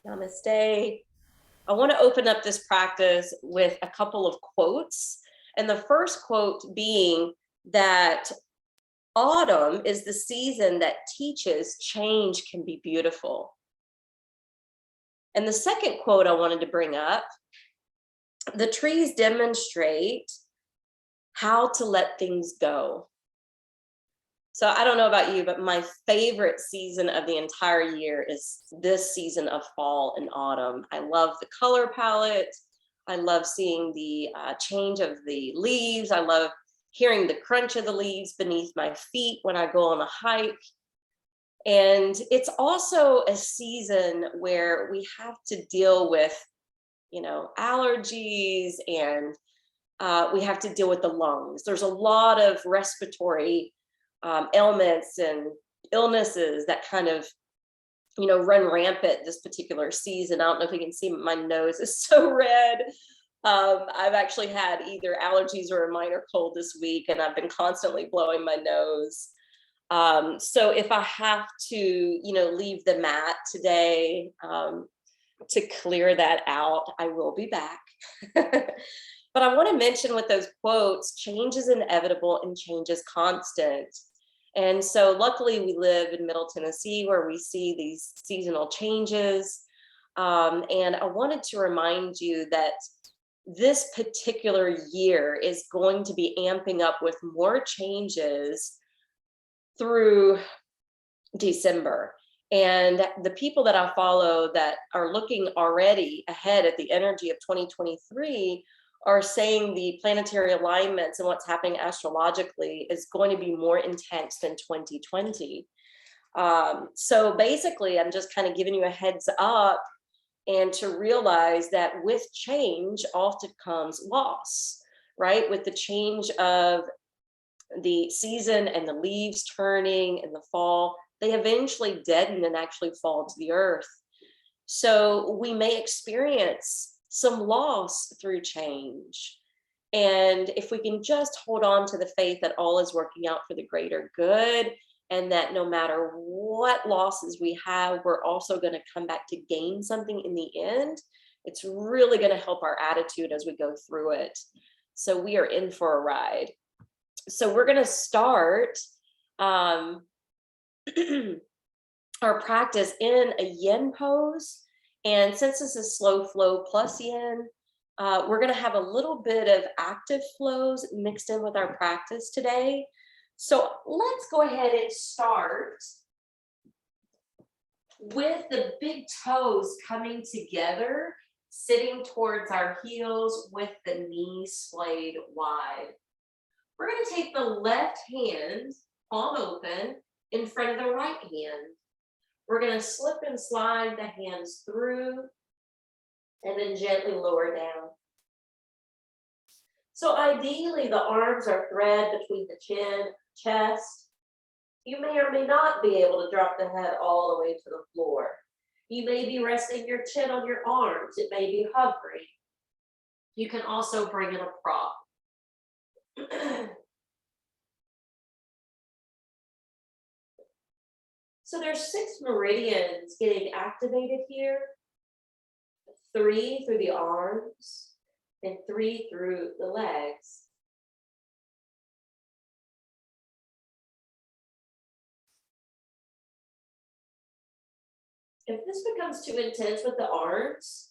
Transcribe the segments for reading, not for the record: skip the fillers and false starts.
Namaste. I want to open up this practice with a couple of quotes. And the first quote being that autumn is the season that teaches change can be beautiful. And the second quote I wanted to bring up, the trees demonstrate how to let things go. So I don't know about you, but my favorite season of the entire year is this season of fall and autumn. I love the color palette. I love seeing the change of the leaves. I love hearing the crunch of the leaves beneath my feet when I go on a hike. And it's also a season where we have to deal with, allergies, and we have to deal with the lungs. There's a lot of respiratory ailments and illnesses that kind of run rampant this particular season. I don't know if you can see, my nose is so red. I've actually had either allergies or a minor cold this week, and I've been constantly blowing my nose. So if I have to leave the mat today to clear that out, I will be back. But I want to mention with those quotes, change is inevitable and change is constant. And so luckily we live in Middle Tennessee where we see these seasonal changes. And I wanted to remind you that this particular year is going to be amping up with more changes through December. And the people that I follow that are looking already ahead at the energy of 2023 are saying the planetary alignments and what's happening astrologically is going to be more intense than 2020. So basically, I'm just kind of giving you a heads up and to realize that with change often comes loss, right? With the change of the season and the leaves turning in the fall, they eventually deaden and actually fall to the earth. So we may experience some loss through change. And if we can just hold on to the faith that all is working out for the greater good, and that no matter what losses we have, we're also going to come back to gain something in the end, it's really going to help our attitude as we go through it. So we are in for a ride. So we're going to start our practice in a yin pose. And since this is slow flow plus yin, we're going to have a little bit of active flows mixed in with our practice today. So let's go ahead and start with the big toes coming together, sitting towards our heels with the knees splayed wide. We're going to take the left hand, palm open, in front of the right hand. We're going to slip and slide the hands through and then gently lower down. So ideally, the arms are thread between the chin, chest. You may or may not be able to drop the head all the way to the floor. You may be resting your chin on your arms. It may be hovering. You can also bring in a prop. So there's 6 meridians getting activated here. 3 through the arms and 3 through the legs. If this becomes too intense with the arms,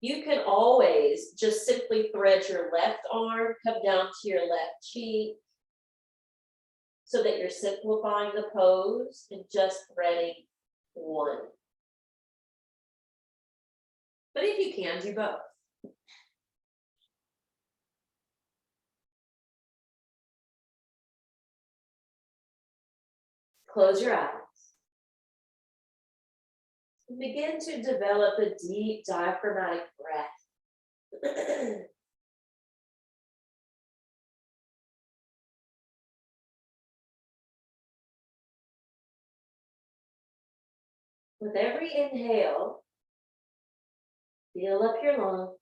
you can always just simply thread your left arm, come down to your left cheek, so that you're simplifying the pose and just threading one. But if you can, do both. Close your eyes. And begin to develop a deep diaphragmatic breath. With every inhale, fill up your lungs.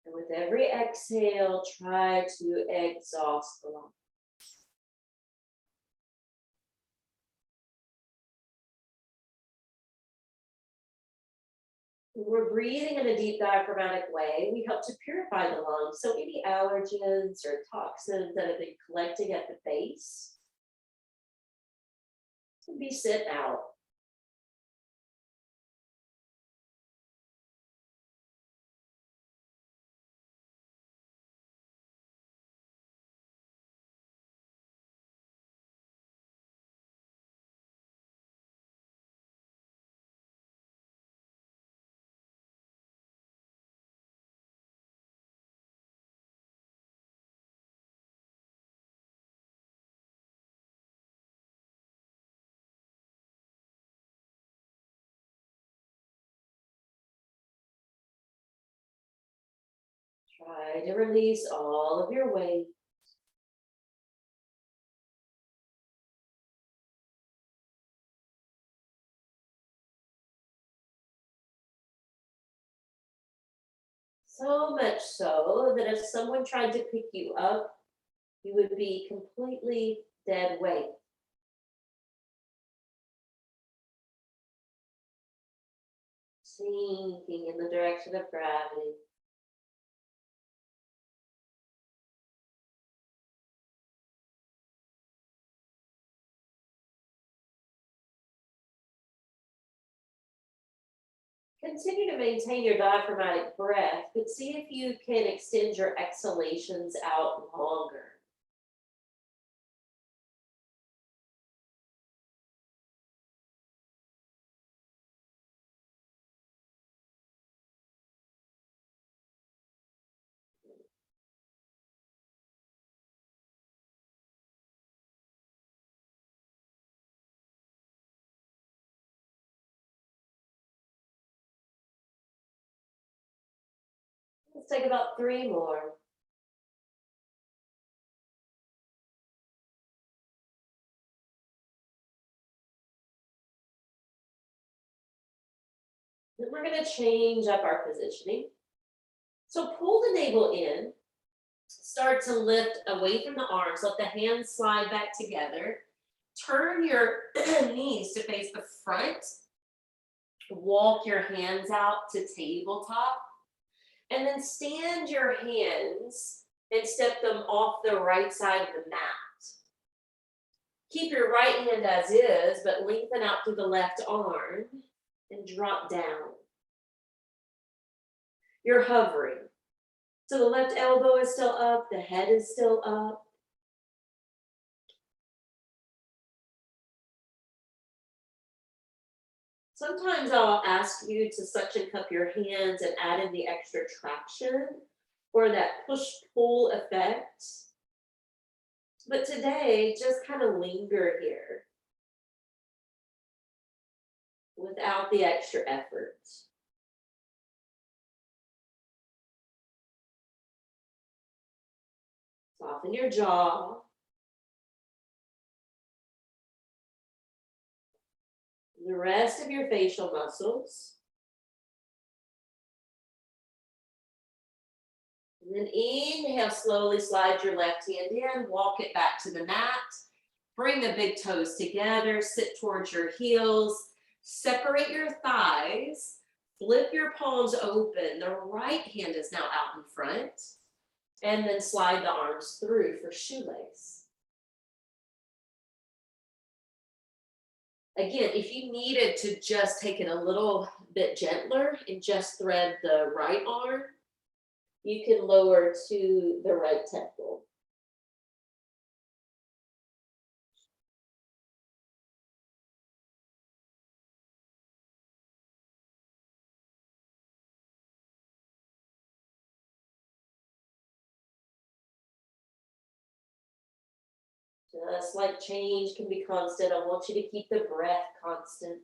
And with every exhale, try to exhaust the lungs. We're breathing in a deep diaphragmatic way. We help to purify the lungs. So any allergens or toxins that have been collecting at the base can be sent out. Try to release all of your weight. So much so that if someone tried to pick you up, you would be completely dead weight. Sinking in the direction of gravity. Continue to maintain your diaphragmatic breath, but see if you can extend your exhalations out longer. Let's take about 3 more. Then we're going to change up our positioning. So pull the navel in, start to lift away from the arms, let the hands slide back together. Turn your knees to face the front. Walk your hands out to tabletop. And then stand your hands and step them off the right side of the mat. Keep your right hand as is, but lengthen out through the left arm and drop down. You're hovering. So the left elbow is still up, the head is still up. Sometimes I'll ask you to suction cup your hands and add in the extra traction or that push-pull effect. But today, just kind of linger here without the extra effort. Soften your jaw. The rest of your facial muscles. And then inhale, slowly slide your left hand in, walk it back to the mat. Bring the big toes together, sit towards your heels, separate your thighs, flip your palms open. The right hand is now out in front. And then slide the arms through for shoelace. Again, if you needed to just take it a little bit gentler and just thread the right arm, you can lower to the right temple. Just like change can be constant, I want you to keep the breath constant.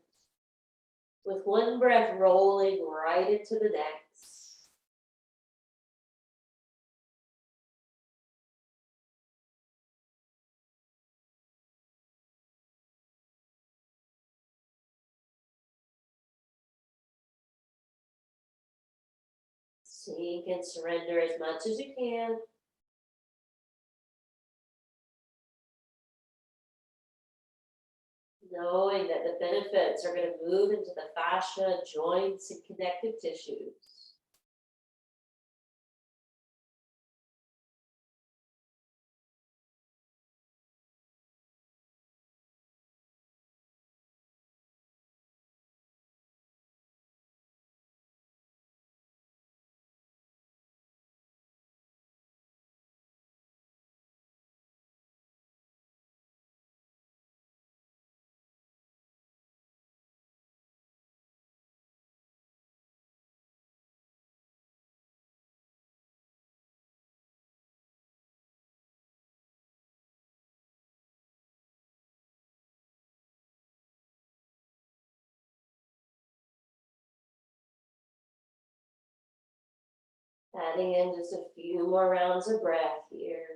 With one breath rolling right into the next. Sink and surrender as much as you can. Knowing that the benefits are going to move into the fascia, joints, and connective tissues. Adding in just a few more rounds of breath here.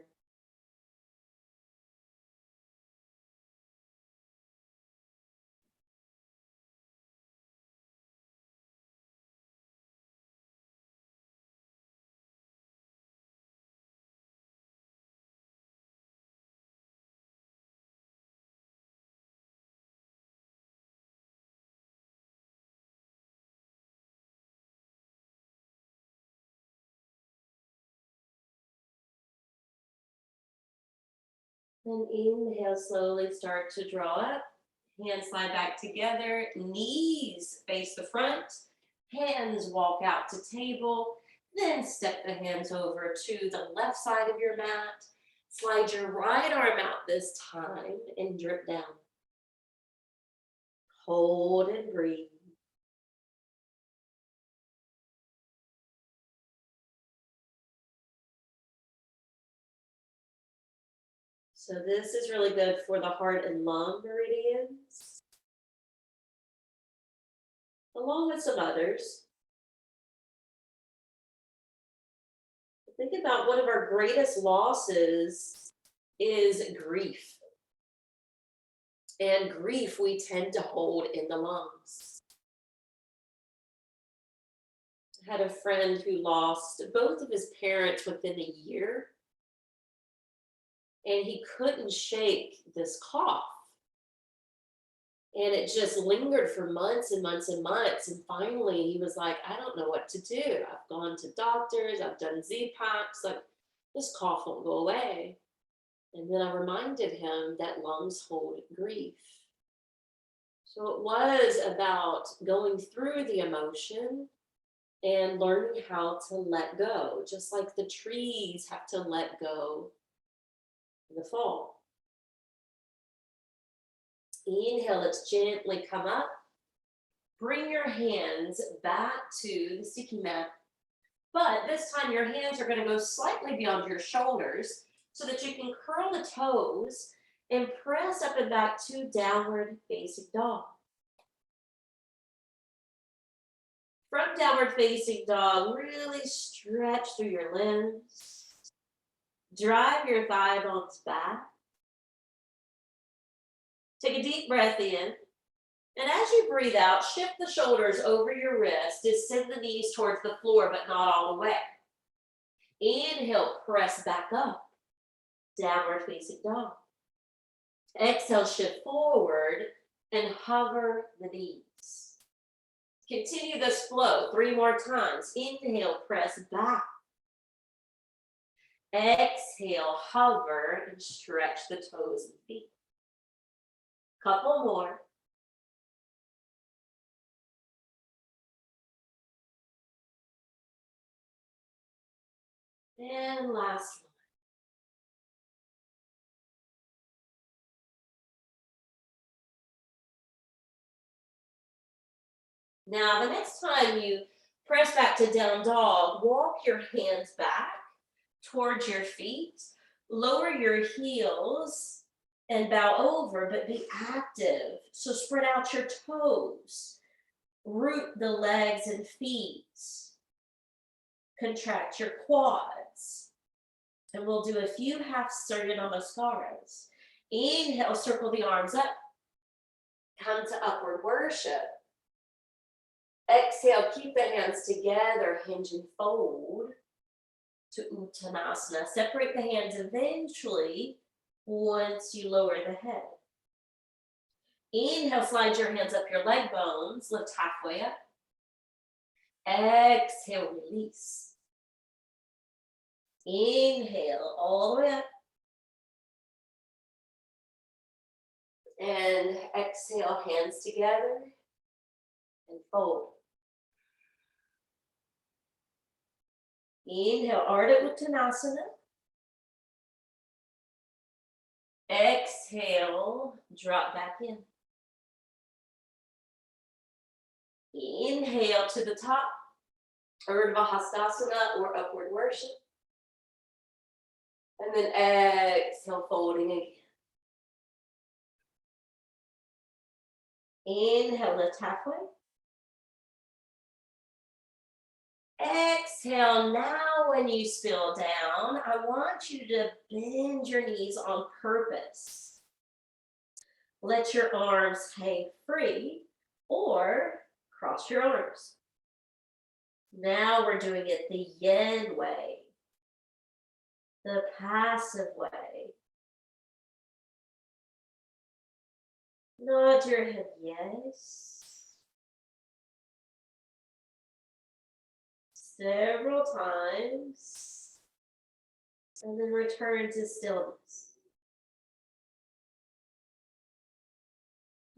And inhale, slowly start to draw up. Hands slide back together, knees face the front, hands walk out to table, then step the hands over to the left side of your mat. Slide your right arm out this time and drip down. Hold and breathe. So this is really good for the heart and lung meridians, along with some others. Think about one of our greatest losses is grief. And grief we tend to hold in the lungs. I had a friend who lost both of his parents within a year, and he couldn't shake this cough. And it just lingered for months and months and months. And finally, he was like, I don't know what to do. I've gone to doctors, I've done Z-Packs, like this cough won't go away. And then I reminded him that lungs hold grief. So it was about going through the emotion and learning how to let go, just like the trees have to let go in the fall. Inhale, let's gently come up. Bring your hands back to the sticky mat. But this time your hands are going to go slightly beyond your shoulders so that you can curl the toes and press up and back to downward facing dog. From downward facing dog, really stretch through your limbs. Drive your thigh bones back. Take a deep breath in. And as you breathe out, shift the shoulders over your wrist. Descend the knees towards the floor, but not all the way. Inhale, press back up. Downward facing dog. Exhale, shift forward and hover the knees. Continue this flow 3 more times. Inhale, press back. Exhale, hover and stretch the toes and feet. Couple more. And last one. Now, the next time you press back to down dog, walk your hands back towards your feet, lower your heels and bow over, but be active. So spread out your toes, root the legs and feet, contract your quads. And we'll do a few half Surya Namaskaras. Inhale, circle the arms up. Come to upward worship. Exhale, keep the hands together, hinge and fold to Uttanasana. Separate the hands eventually once you lower the head. Inhale, slide your hands up your leg bones, lift halfway up. Exhale, release. Inhale, all the way up. And exhale, hands together and fold. Inhale, Ardha Uttanasana. Exhale, drop back in. Inhale to the top, Urdhva Hastasana or upward worship. And then exhale, folding again. Inhale, lift halfway. Exhale, now when you spill down, I want you to bend your knees on purpose. Let your arms hang free or cross your arms. Now we're doing it the yin way, the passive way. Nod your head yes. Several times. And then return to stillness.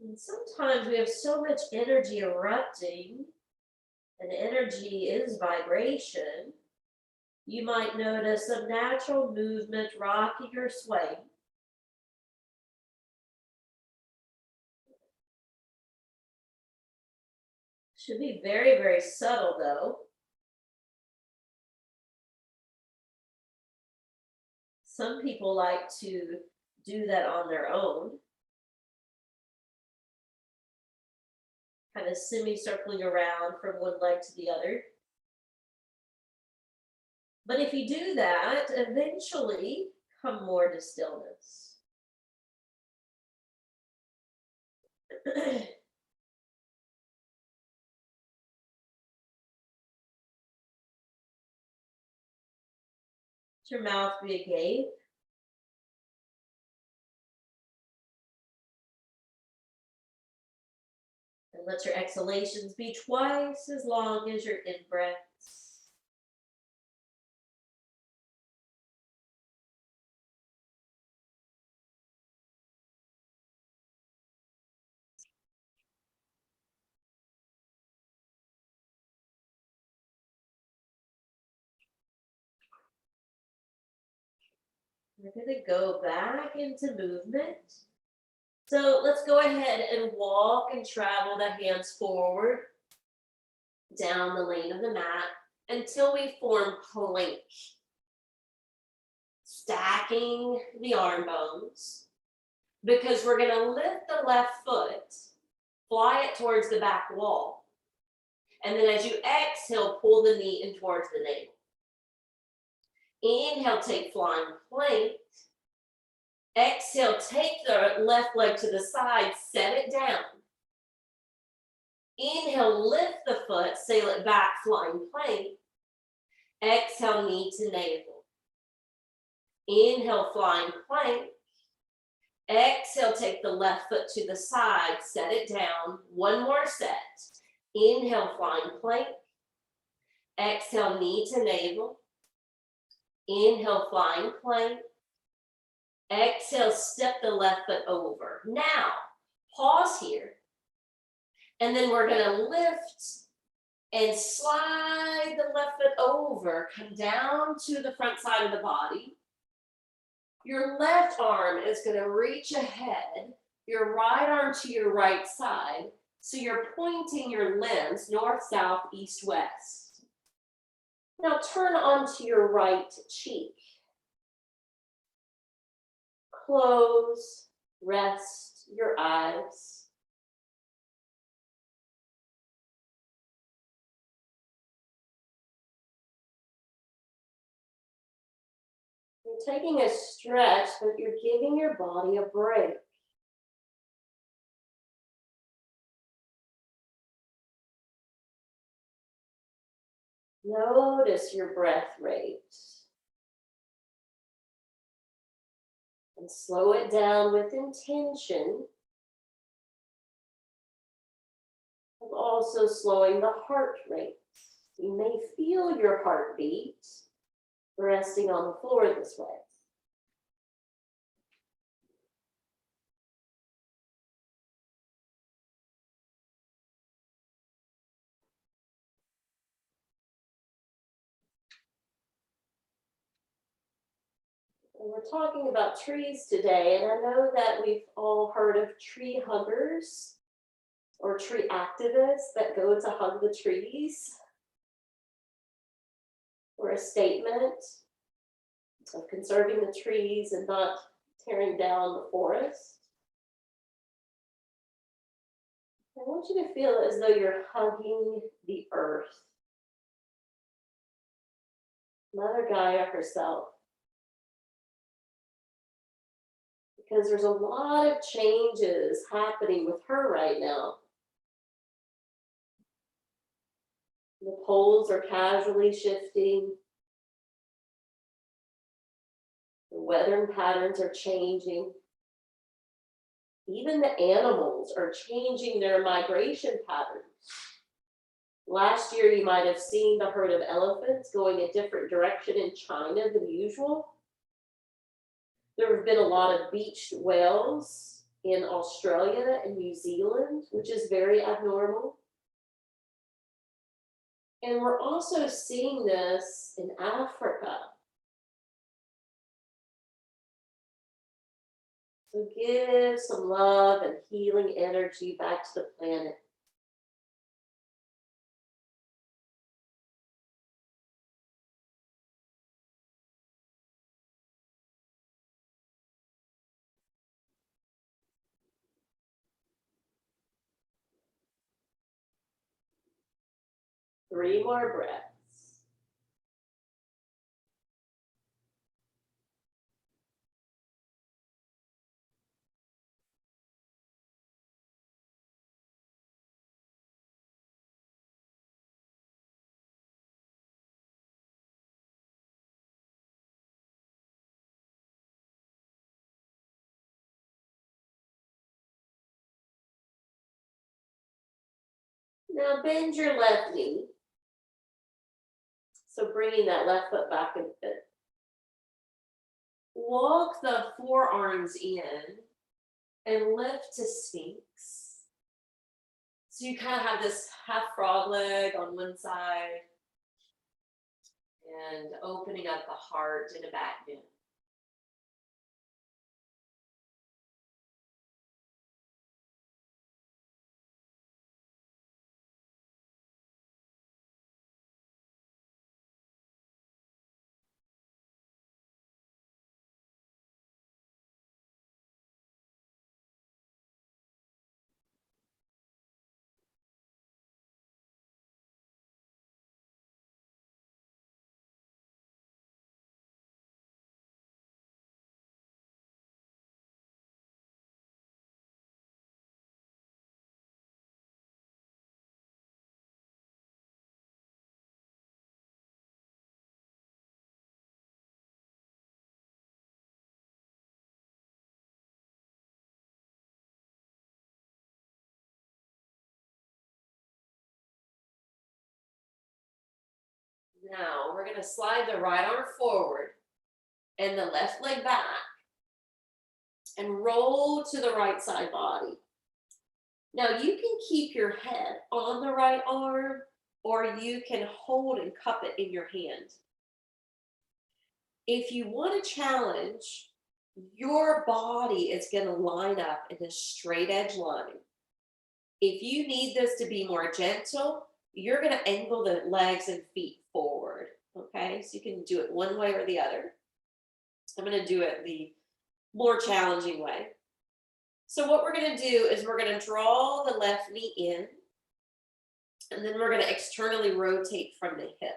And sometimes we have so much energy erupting, and energy is vibration. You might notice some natural movement, rocking or swaying. Should be very, very subtle though. Some people like to do that on their own. Kind of semicircling around from one leg to the other. But if you do that, eventually come more to stillness. Let your mouth be agape. And let your exhalations be twice as long as your in-breaths. We're going to go back into movement. So let's go ahead and walk and travel the hands forward down the lane of the mat until we form plank. Stacking the arm bones, because we're going to lift the left foot, fly it towards the back wall. And then as you exhale, pull the knee in towards the navel. Inhale, take flying plank. Exhale, take the left leg to the side, set it down. Inhale, lift the foot, sail it back, flying plank. Exhale, knee to navel. Inhale, flying plank. Exhale, take the left foot to the side, set it down. One more set. Inhale, flying plank. Exhale, knee to navel. Inhale, flying plank. Exhale, step the left foot over. Now, pause here. And then we're going to lift and slide the left foot over. Come down to the front side of the body. Your left arm is going to reach ahead. Your right arm to your right side. So you're pointing your limbs north, south, east, west. Now turn onto your right cheek. Close, rest your eyes. You're taking a stretch, but you're giving your body a break. Notice your breath rate. And slow it down with intention. Also slowing the heart rate. You may feel your heartbeat resting on the floor this way. And we're talking about trees today, and I know that we've all heard of tree huggers or tree activists that go to hug the trees for a statement of conserving the trees and not tearing down the forest. I want you to feel as though you're hugging the earth, Mother Gaia herself. Because there's a lot of changes happening with her right now. The poles are casually shifting. The weather patterns are changing. Even the animals are changing their migration patterns. Last year, you might have seen the herd of elephants going a different direction in China than usual. There have been a lot of beached whales in Australia and New Zealand, which is very abnormal. And we're also seeing this in Africa. So give some love and healing energy back to the planet. Three more breaths. Now bend your left knee. So bringing that left foot back a bit. Walk the forearms in and lift to Sphinx. So you kind of have this half frog leg on one side and opening up the heart in a back bend. Now we're going to slide the right arm forward and the left leg back and roll to the right side body. Now you can keep your head on the right arm or you can hold and cup it in your hand. If you want to challenge, your body is going to line up in a straight edge line. If you need this to be more gentle, you're going to angle the legs and feet forward. Okay, so you can do it one way or the other. I'm going to do it the more challenging way. So what we're going to do is we're going to draw the left knee in, and then we're going to externally rotate from the hip.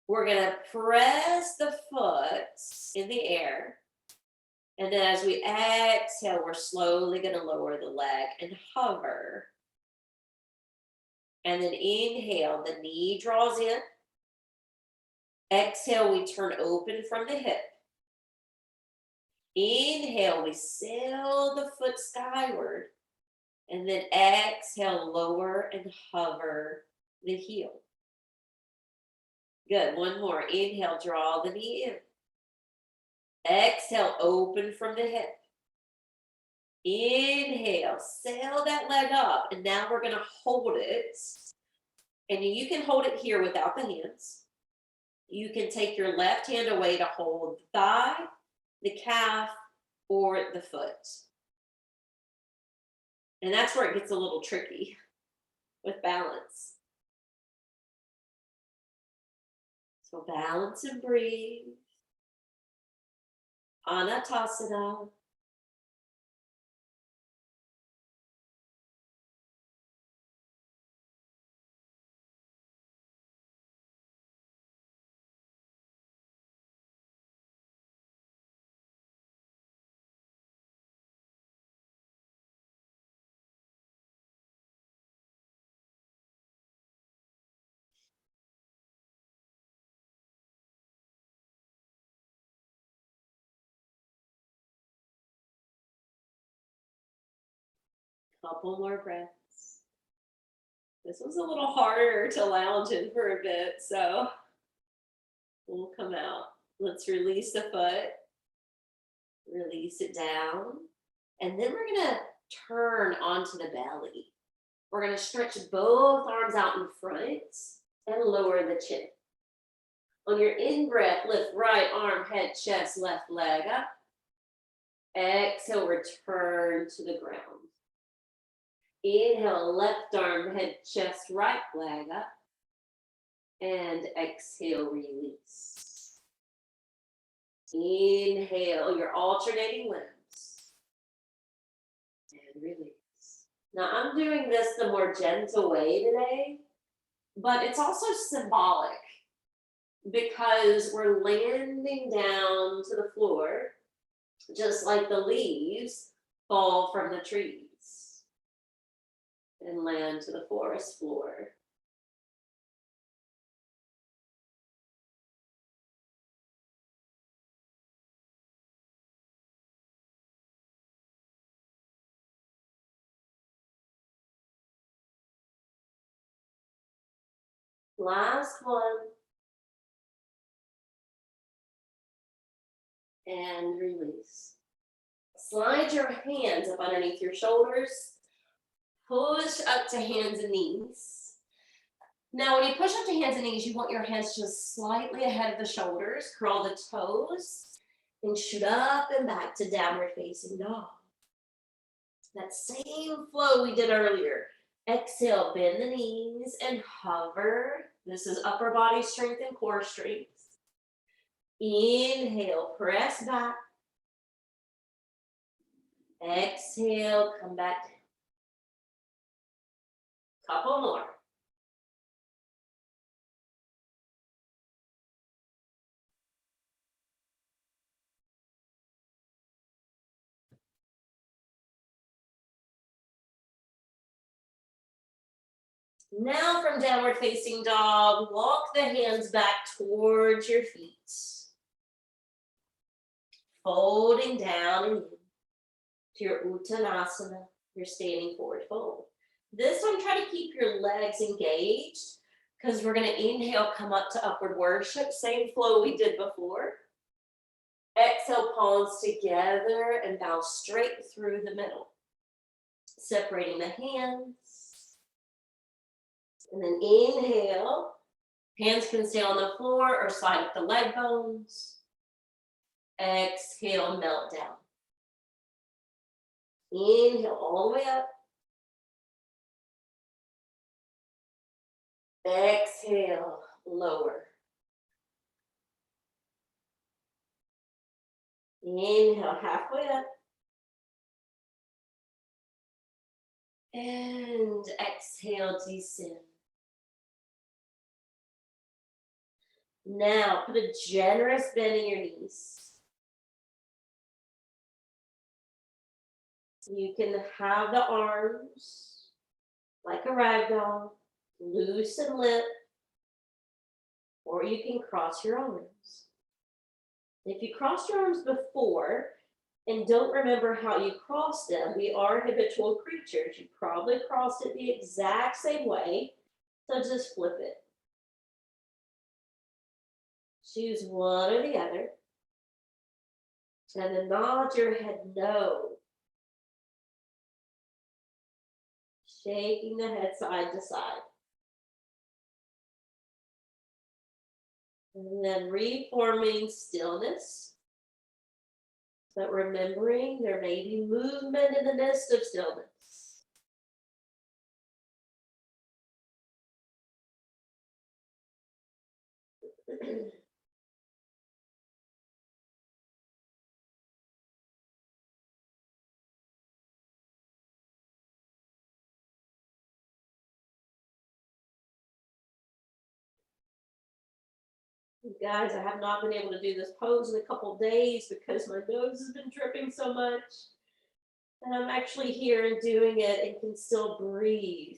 We're going to press the foot in the air. And then as we exhale, we're slowly going to lower the leg and hover. And then inhale, the knee draws in. Exhale, we turn open from the hip. Inhale, we sail the foot skyward. And then exhale, lower and hover the heel. Good. One more. Inhale, draw the knee in. Exhale, open from the hip. Inhale, sail that leg up. And now we're going to hold it. And you can hold it here without the hands. You can take your left hand away to hold the thigh, the calf, or the foot. And that's where it gets a little tricky with balance. So balance and breathe. Anatasana. Couple more breaths. This was a little harder to lounge in for a bit, so we'll come out. Let's release the foot. Release it down. And then we're going to turn onto the belly. We're going to stretch both arms out in front and lower the chin. On your in-breath, lift right arm, head, chest, left leg up. Exhale, return to the ground. Inhale, left arm, head, chest, right leg up. And exhale, release. Inhale, your alternating limbs. And release. Now, I'm doing this the more gentle way today, but it's also symbolic because we're landing down to the floor just like the leaves fall from the trees and land to the forest floor. Last one. And release. Slide your hands up underneath your shoulders. Push up to hands and knees. Now, when you push up to hands and knees, you want your hands just slightly ahead of the shoulders. Curl the toes and shoot up and back to downward facing dog. That same flow we did earlier. Exhale, bend the knees and hover. This is upper body strength and core strength. Inhale, press back. Exhale, come back down. Couple more. Now from downward facing dog, walk the hands back towards your feet. Folding down and in to your Uttanasana, your standing forward fold. This time, try to keep your legs engaged because we're going to inhale, come up to upward worship. Same flow we did before. Exhale, palms together and bow straight through the middle. Separating the hands. And then inhale. Hands can stay on the floor or slide up the leg bones. Exhale, melt down. Inhale all the way up. Exhale, lower. Inhale, halfway up. And exhale, descend. Now, put a generous bend in your knees. You can have the arms like a rag doll, loose and limp, or you can cross your arms. If you crossed your arms before, and don't remember how you crossed them. We are habitual creatures. You probably crossed it the exact same way. So just flip it. Choose one or the other. And then nod your head no. Shaking the head side to side. And then reforming stillness. But remembering there may be movement in the midst of stillness. Guys, I have not been able to do this pose in a couple days because my nose has been dripping so much. And I'm actually here and doing it and can still breathe.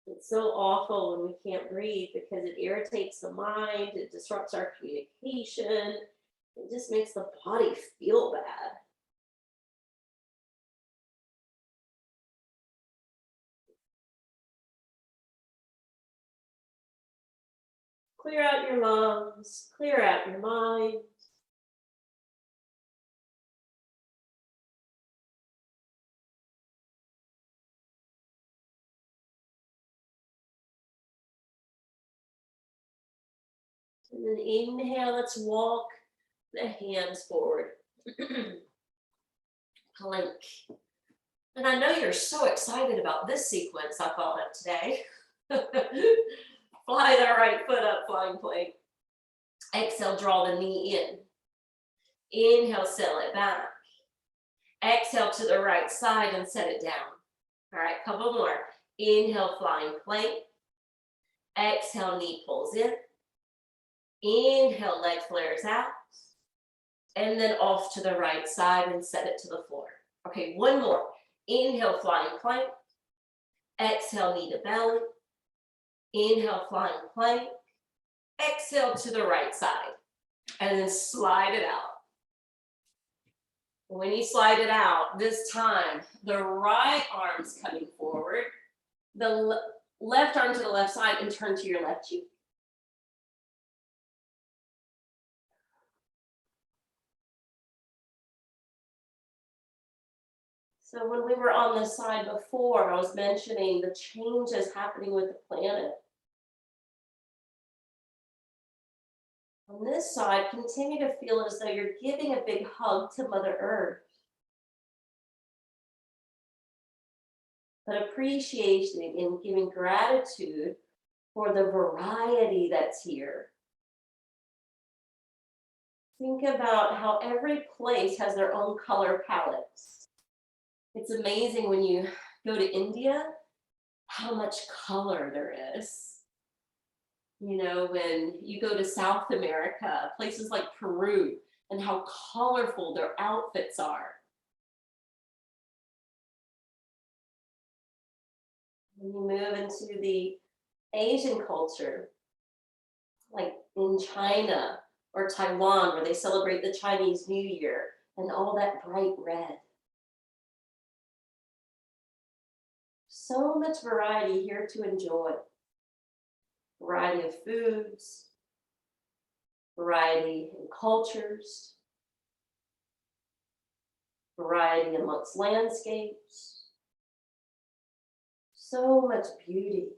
It's so awful when we can't breathe because it irritates the mind, it disrupts our communication, it just makes the body feel bad. Clear out your lungs, clear out your mind. And then inhale, let's walk the hands forward. Plank. And I know you're so excited about this sequence I thought of today. Fly the right foot up, flying plank. Exhale, draw the knee in. Inhale, settle it back. Exhale to the right side and set it down. All right, couple more. Inhale, flying plank. Exhale, knee pulls in. Inhale, leg flares out. And then off to the right side and set it to the floor. Okay, one more. Inhale, flying plank. Exhale, knee to belly. Inhale, flying plank. Exhale to the right side. And then slide it out. When you slide it out, this time, the right arm's coming forward. The left arm to the left side and turn to your left cheek. So when we were on this side before, I was mentioning the changes happening with the planet. On this side, continue to feel as though you're giving a big hug to Mother Earth. But appreciating and giving gratitude for the variety that's here. Think about how every place has their own color palettes. It's amazing when you go to India, how much color there is. You know, when you go to South America, places like Peru, and how colorful their outfits are. When you move into the Asian culture, like in China or Taiwan, where they celebrate the Chinese New Year and all that bright red. So much variety here to enjoy. Variety of foods, variety in cultures, variety amongst landscapes. So much beauty.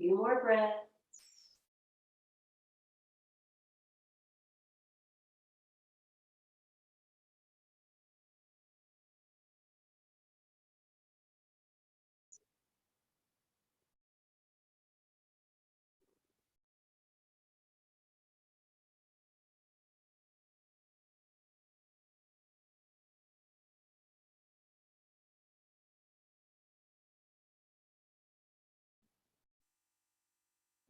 Few more breaths.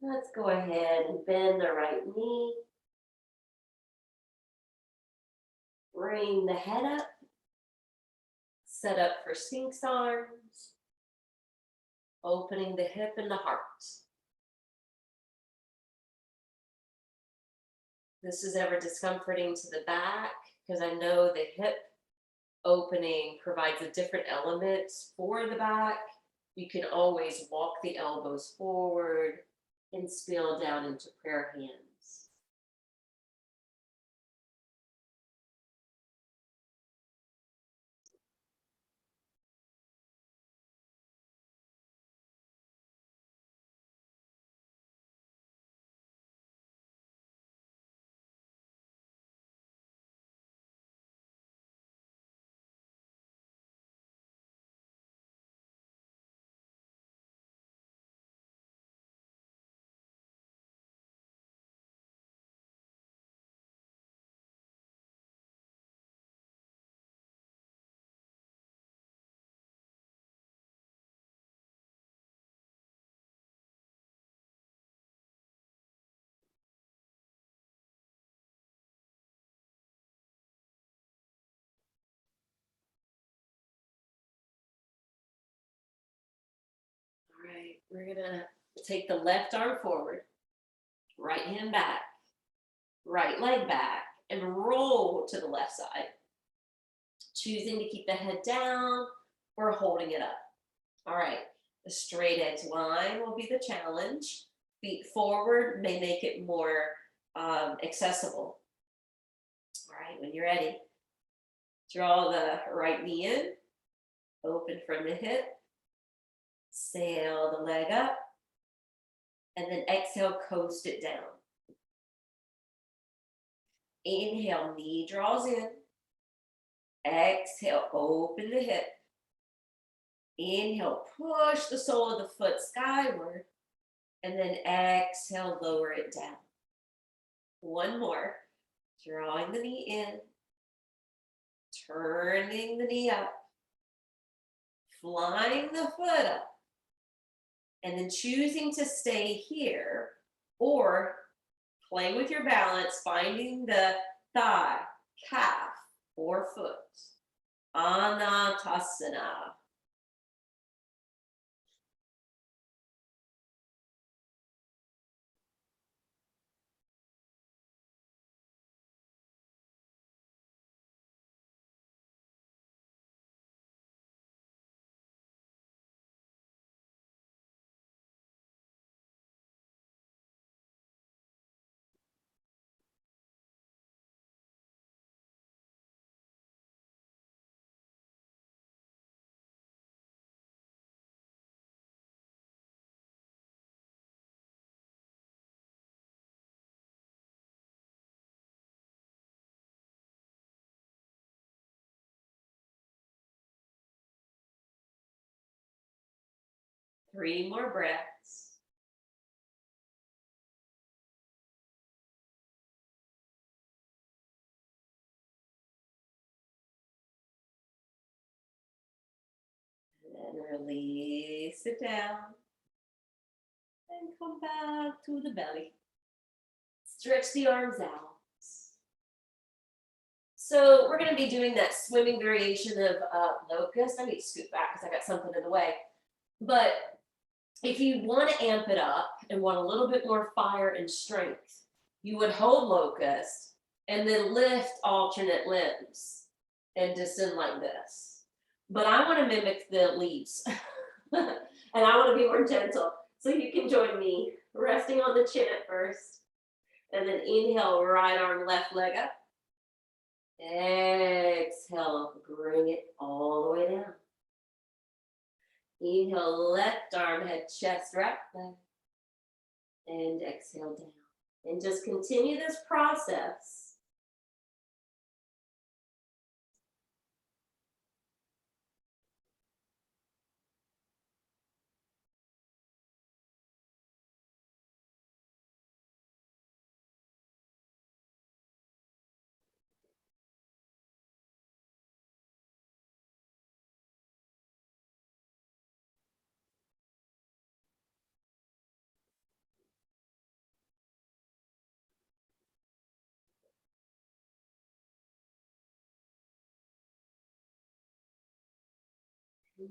Let's go ahead and bend the right knee. Bring the head up. Set up for Sphinx arms. Opening the hip and the heart. This is ever discomforting to the back because I know the hip opening provides a different element for the back. You can always walk the elbows forward and spill down into prayer hands. All right, we're gonna take the left arm forward, right hand back, right leg back, and roll to the left side. Choosing to keep the head down or holding it up. All right, the straight edge line will be the challenge. Feet forward may make it more accessible. All right, when you're ready, draw the right knee in, open from the hip, sail the leg up, and then exhale, coast it down. Inhale, knee draws in. Exhale, open the hip. Inhale, push the sole of the foot skyward. And then exhale, lower it down. One more. Drawing the knee in. Turning the knee up. Flying the foot up. And then choosing to stay here or play with your balance, finding the thigh, calf, or foot. Anatasana. Three more breaths. And then release it down. And come back to the belly. Stretch the arms out. So we're going to be doing that swimming variation of locust. I need to scoot back because I got something in the way. But if you want to amp it up and want a little bit more fire and strength, you would hold locust and then lift alternate limbs and descend like this. But I want to mimic the leaves and I want to be more gentle. So you can join me resting on the chin at first and then inhale, right arm, left leg up. Exhale, bring it all the way down. Inhale, left arm, head, chest, right leg. and exhale down. And just continue this process.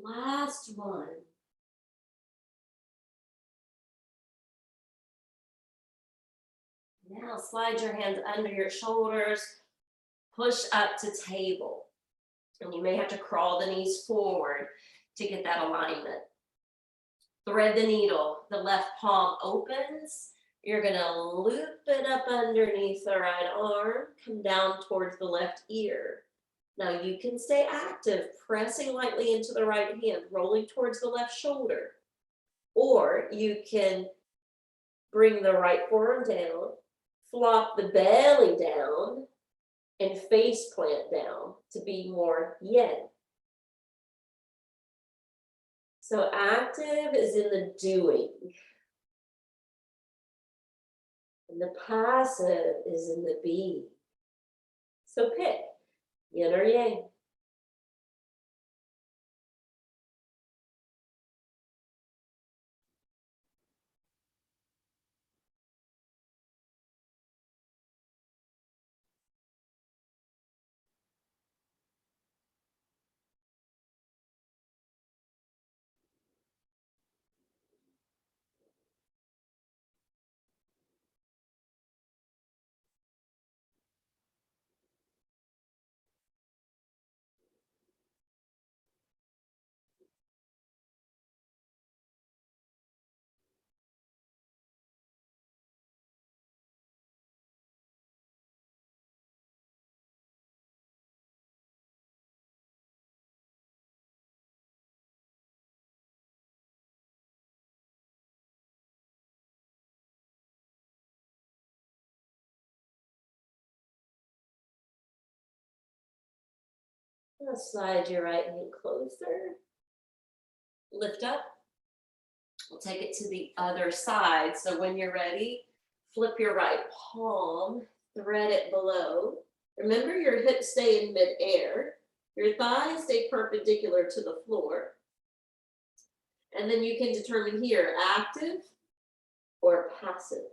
Last one. Now slide your hands under your shoulders, push up to table. And you may have to crawl the knees forward to get that alignment. Thread the needle, the left palm opens. You're gonna loop it up underneath the right arm, come down towards the left ear. Now you can stay active, pressing lightly into the right hand, rolling towards the left shoulder. Or you can bring the right forearm down, flop the belly down, and face plant down to be more yin. So active is in the doing. And the passive is in the being. So pick, yin or yang. Now slide your right hand closer. Lift up. We'll take it to the other side. So when you're ready, flip your right palm, thread it below. Remember your hips stay in midair. Your thighs stay perpendicular to the floor. And then you can determine here, active or passive.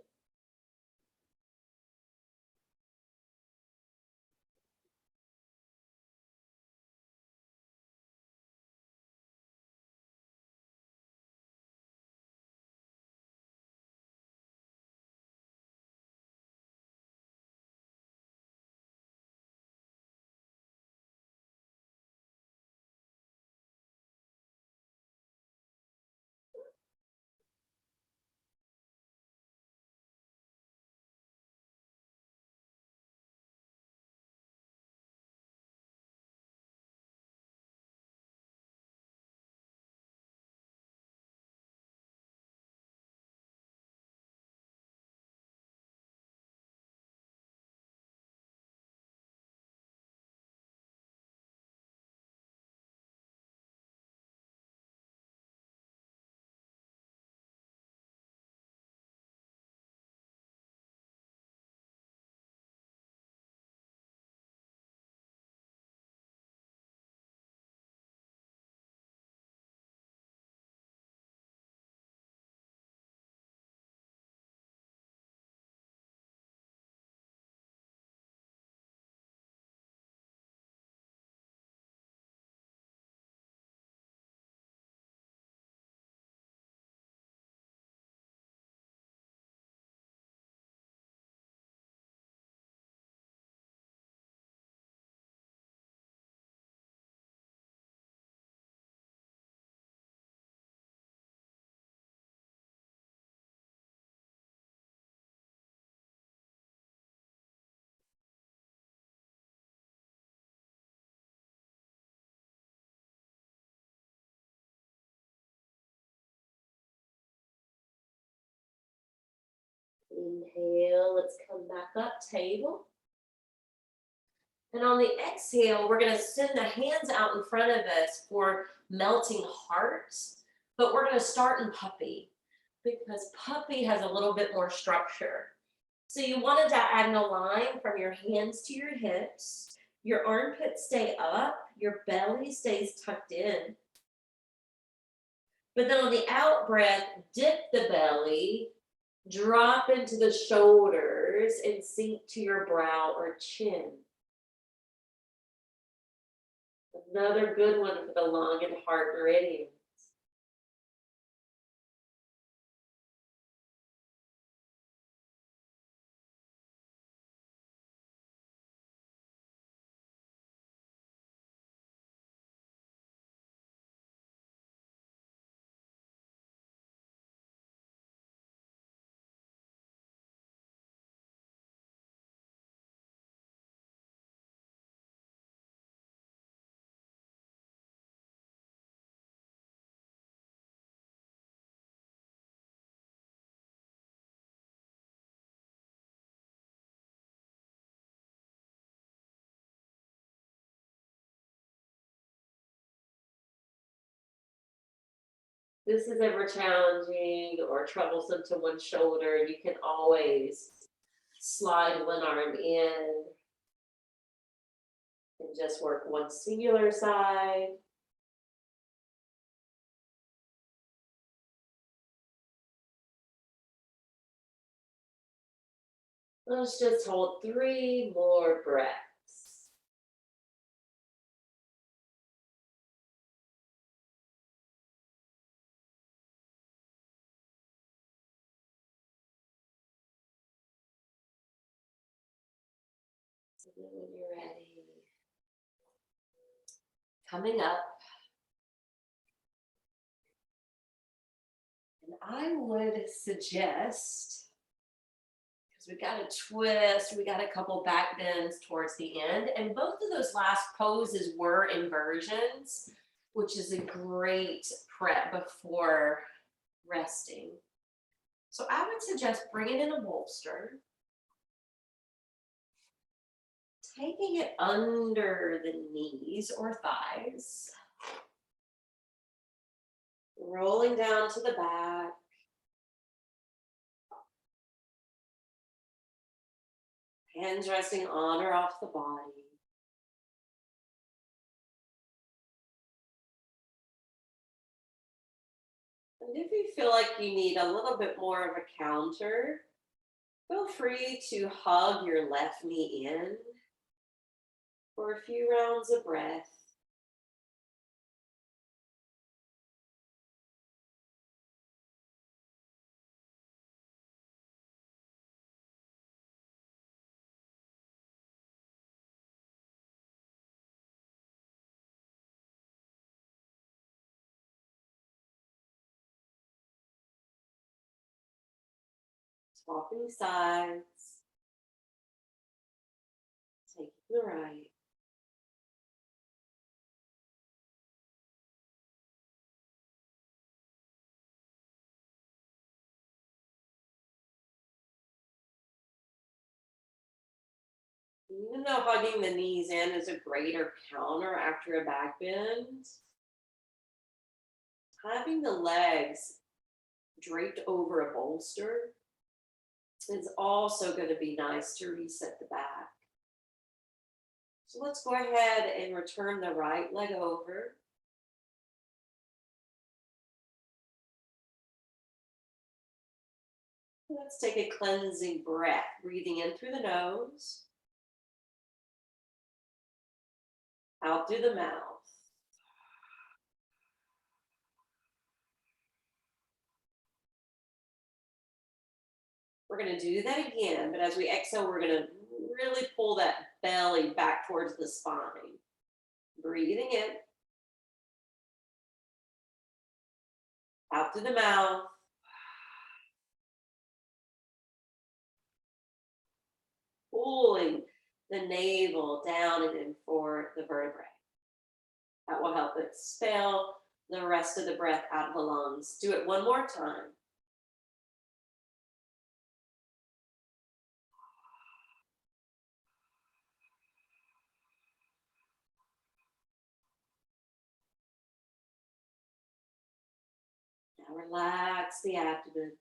Inhale, let's come back up, table. And on the exhale, we're going to send the hands out in front of us for melting hearts, but we're going to start in puppy because puppy has a little bit more structure. So you want a diagonal line from your hands to your hips. Your armpits stay up, your belly stays tucked in. But then on the out breath, dip the belly, drop into the shoulders, and sink to your brow or chin. Another good one for the lung and heart meridians. This is ever challenging or troublesome to one shoulder, you can always slide one arm in and just work one singular side. Let's just hold 3 more breaths. And then when you're ready, coming up, and I would suggest, because we got a twist, we got a couple back bends towards the end, and both of those last poses were inversions, which is a great prep before resting. So I would suggest bringing in a bolster, taking it under the knees or thighs, rolling down to the back, hands resting on or off the body. And if you feel like you need a little bit more of a counter, feel free to hug your left knee in for a few rounds of breath. Swapping sides, taking the right. Even though hugging the knees in is a greater counter after a back bend, having the legs draped over a bolster is also going to be nice to reset the back. So let's go ahead and return the right leg over. Let's take a cleansing breath, breathing in through the nose, out through the mouth. We're going to do that again, but as we exhale, we're going to really pull that belly back towards the spine. Breathing in, out through the mouth. Pulling the navel down and in for the vertebrae. That will help expel the rest of the breath out of the lungs. Do it one more time. Now relax the abdomen.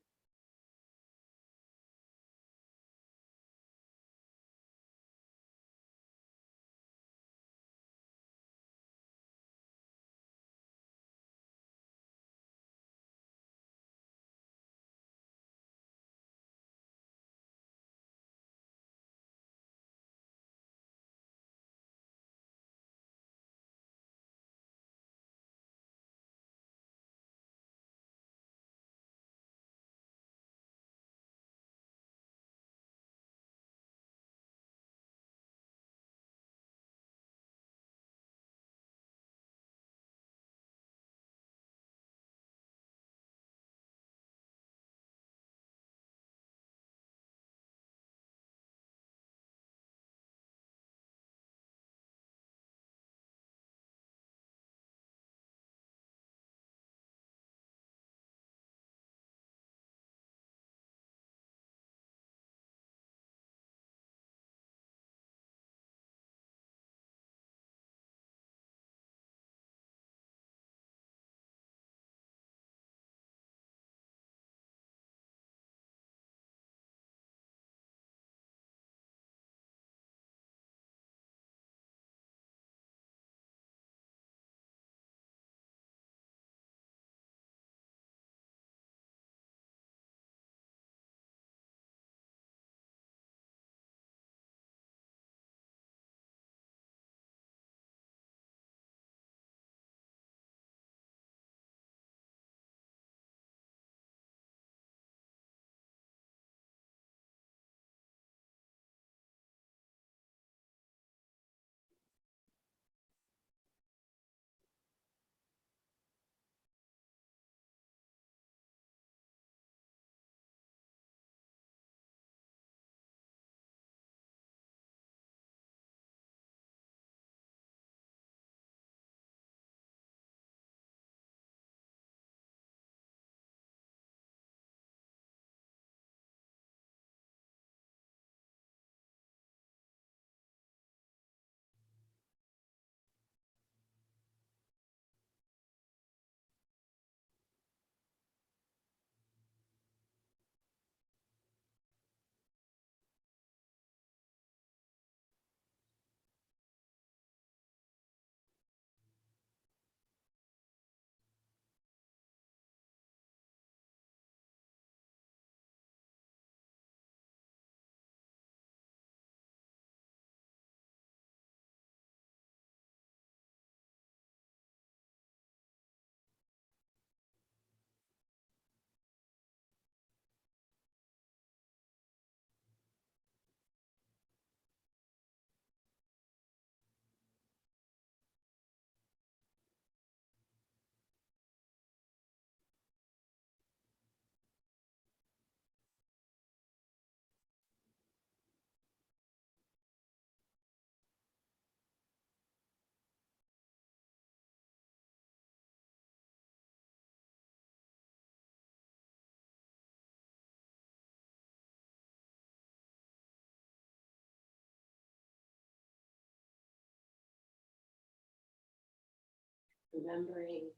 Remembering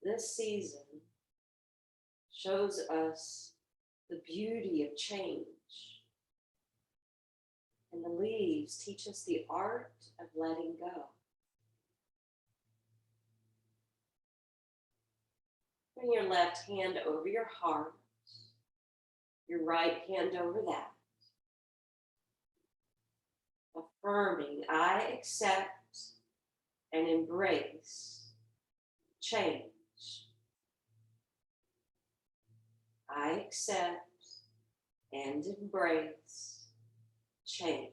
this season shows us the beauty of change, and the leaves teach us the art of letting go. Bring your left hand over your heart, your right hand over that, affirming, I accept and embrace change. I accept and embrace change.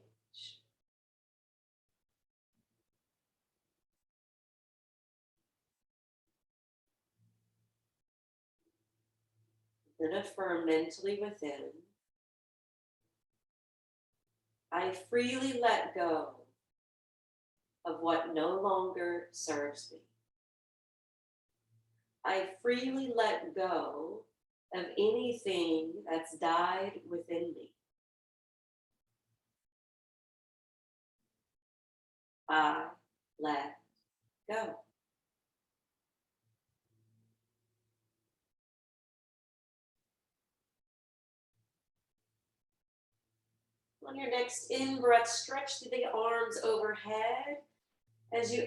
Then affirm mentally within, I freely let go of what no longer serves me. I freely let go of anything that's died within me. I let go. On your next in-breath, stretch the arms overhead. As you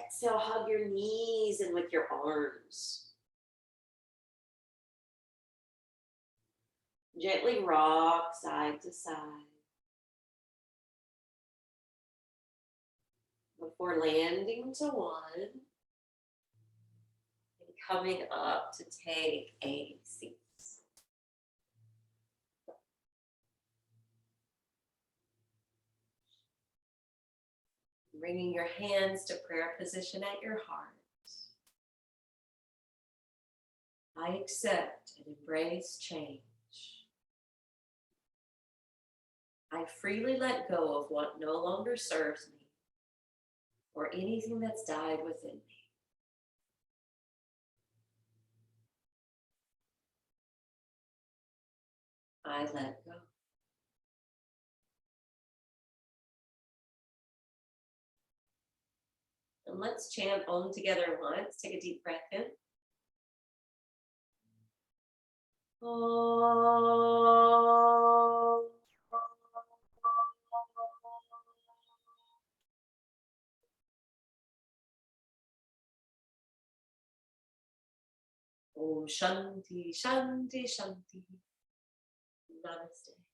exhale, hug your knees in with your arms. Gently rock side to side. Before landing to one and coming up to take a seat. Bringing your hands to prayer position at your heart. I accept and embrace change. I freely let go of what no longer serves me or anything that's died within me. I let go. And let's chant Om together once. Take a deep breath in. Om. Om Shanti, Shanti, Shanti. Namaste.